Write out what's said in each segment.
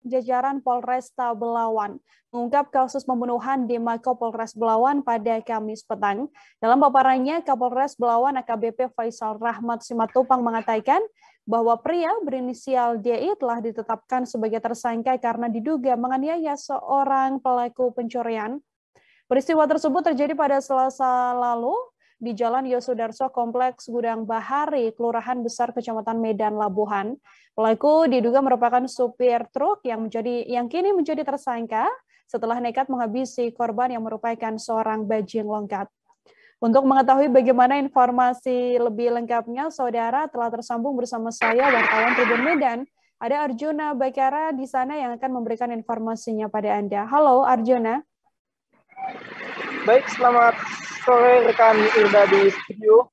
jajaran Polresta Belawan mengungkap kasus pembunuhan di Mako Polres Belawan pada Kamis petang. Dalam paparannya, Kapolres Belawan AKBP Faisal Rahmat Simatupang mengatakan bahwa pria berinisial DI telah ditetapkan sebagai tersangka karena diduga menganiaya seorang pelaku pencurian. Peristiwa tersebut terjadi pada Selasa lalu di Jalan Yosudarso Kompleks Gudang Bahari, Kelurahan Besar, Kecamatan Medan, Labuhan. Pelaku diduga merupakan supir truk yang kini menjadi tersangka setelah nekat menghabisi korban yang merupakan seorang bajing longkat. Untuk mengetahui bagaimana informasi lebih lengkapnya, saudara telah tersambung bersama saya, wartawan Tribun Medan. Ada Arjuna Bakara di sana yang akan memberikan informasinya pada Anda. Halo Arjuna. Baik, selamat sore rekan Irda di studio.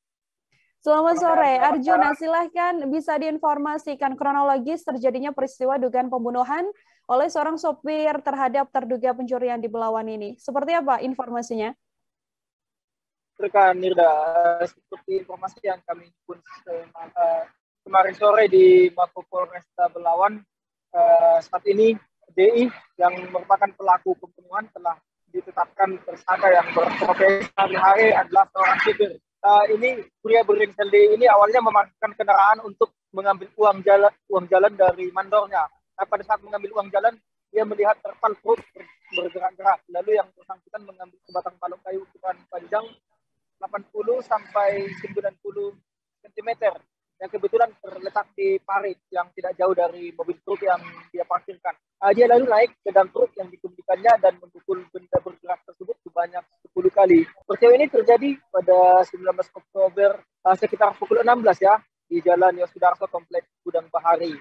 Selamat sore, Arjuna. Silahkan bisa diinformasikan kronologis terjadinya peristiwa dugaan pembunuhan oleh seorang sopir terhadap terduga pencurian di Belawan ini. Seperti apa informasinya? Rekan Irda, seperti informasi yang kami himpun kemarin sore di Mako Polresta Belawan, saat ini DI yang merupakan pelaku pembunuhan telah ditetapkan tersangka yang berprofesi sehari-hari adalah seorang supir. Ini pria berinisial D ini awalnya memarkirkan kendaraan untuk mengambil uang jalan dari mandornya. Pada saat mengambil uang jalan, dia melihat terpal truk bergerak-gerak. Lalu yang bersangkutan mengambil sebatang balok kayu ukuran panjang 80 sampai 90 cm yang kebetulan terletak di parit yang tidak jauh dari mobil truk yang dia parkirkan. Dia lalu naik ke dalam truk yang dikemudikannya dan memukul benda bergerak tersebut sebanyak 10 kali. Peristiwa ini terjadi pada 19 Oktober sekitar pukul 16 ya di Jalan Yosudarso Kompleks Gudang Bahari,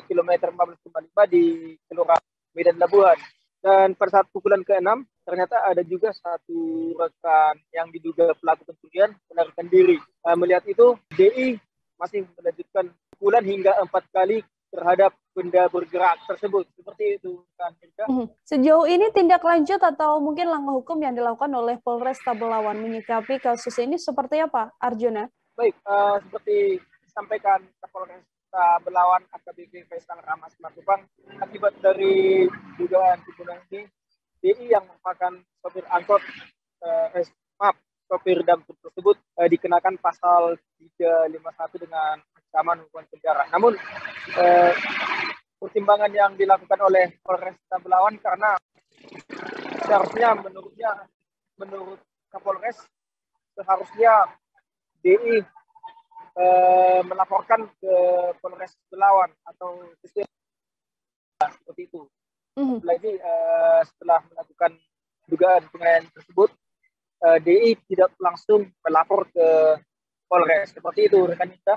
kilometer 15,5 di Kelurahan Medan Labuhan. Dan pada saat pukulan ke-6 ternyata ada juga satu rekan yang diduga pelaku pencurian melarikan diri. Melihat itu, DI masih melanjutkan pukulan hingga 4 kali terhadap benda bergerak tersebut. Seperti itu kan. Sejauh ini tindak lanjut atau mungkin langkah hukum yang dilakukan oleh Polresta Belawan menyikapi kasus ini seperti apa, Arjuna? Baik, seperti disampaikan Kapolresta Belawan AKBP Faisal Rahmat Simatupang, akibat dari dugaan pembunuhan ini, DI yang merupakan sopir angkot, sopir dam truk tersebut dikenakan pasal 351 dengan ancaman hukuman penjara. Namun pertimbangan yang dilakukan oleh Polresta Belawan karena seharusnya menurut Kapolres seharusnya DI melaporkan ke Polres Belawan atau seperti itu. Lagi setelah melakukan dugaan penganiayaan tersebut, DI tidak langsung melapor ke Polres. Seperti itu, rekan kita.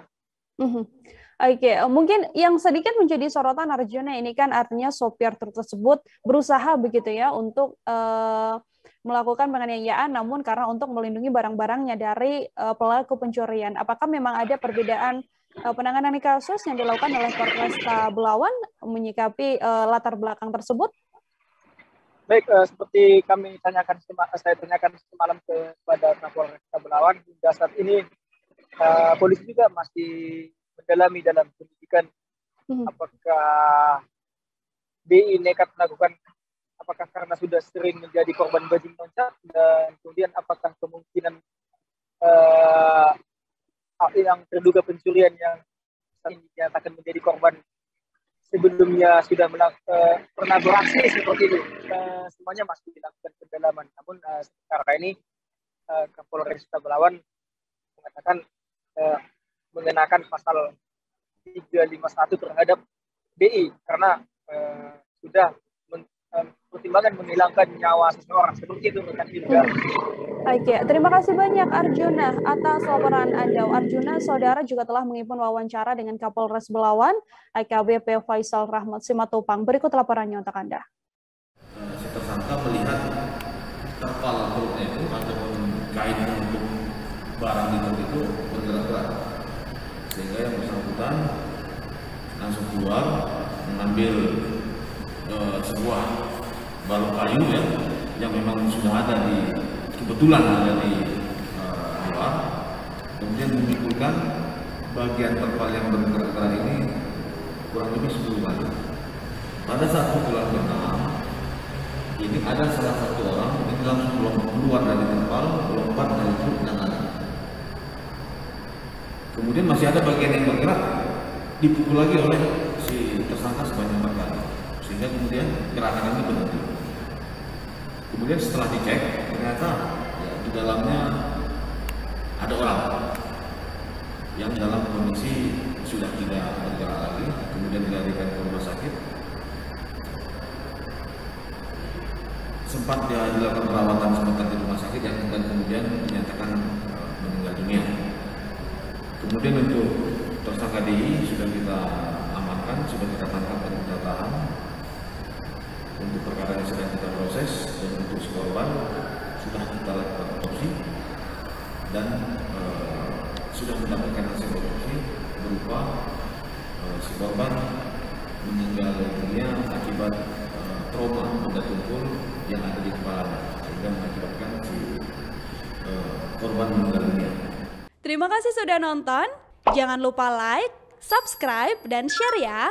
Oke, mungkin yang sedikit menjadi sorotan Arjuna ini kan artinya sopir truk tersebut berusaha begitu ya untuk melakukan penganiayaan, namun karena untuk melindungi barang-barangnya dari pelaku pencurian. Apakah memang ada perbedaan penanganan kasus yang dilakukan oleh Polresta Belawan menyikapi latar belakang tersebut? Baik, seperti saya tanyakan semalam kepada Kapolresta Belawan, hingga saat ini polisi juga masih mendalami dalam penyidikan apakah DI nekat melakukan, apakah karena sudah sering menjadi korban bajing loncat, dan kemudian apakah kemungkinan yang terduga pencurian yang dinyatakan menjadi korban sebelumnya sudah pernah beraksi seperti itu. Semuanya masih dilakukan pendalaman. Namun sekarang ini Kapolresta Belawan mengatakan mengenakan pasal 351 terhadap DI karena sudah pertimbangan menghilangkan nyawa seseorang. Seperti itu rekan Irda. Oke, terima kasih banyak Arjuna atas laporan Anda. Arjuna, saudara juga telah mengimpun wawancara dengan Kapolres Belawan, AKBP Faisal Rahmat Simatupang. Berikut laporannya untuk Anda. Si tersangka melihat terpal truknya itu ataupun kain untuk barang di truk itu bergerak-gerak, sehingga yang bersangkutan langsung keluar mengambil sebuah balok kayu ya, yang memang sudah ada kebetulan ada di luar, kemudian memikulkan bagian terpal yang bergerak-gerak ini kurang lebih 10 kali. pada saat pukulan ke-6 ini ada salah satu orang ini langsung keluar dari terpal, lompat dari truk dan lari. Kemudian masih ada bagian yang bergerak, dipukul lagi oleh si tersangka sebanyak 4 kali, sehingga kemudian gerakan ini berhenti. Kemudian setelah dicek, ternyata ya, di dalamnya ada orang yang dalam kondisi sudah tidak bergerak lagi, kemudian dilarikan ke rumah sakit. Sempat dia dilakukan perawatan sebentar di rumah sakit dan kemudian dinyatakan meninggal dunia. Kemudian untuk tersangka DI sudah kita amankan, sudah kita tangkap dan kita tahan. Untuk perkara yang sedang kita proses dan untuk si korban sudah kita lakukan otopsi dan sudah mendapatkan hasil otopsi berupa si korban meninggal dunia akibat trauma benda tumpul yang ada di kepalanya sehingga mengakibatkan si korban meninggal dunia. Terima kasih sudah nonton. Jangan lupa like, subscribe, dan share ya.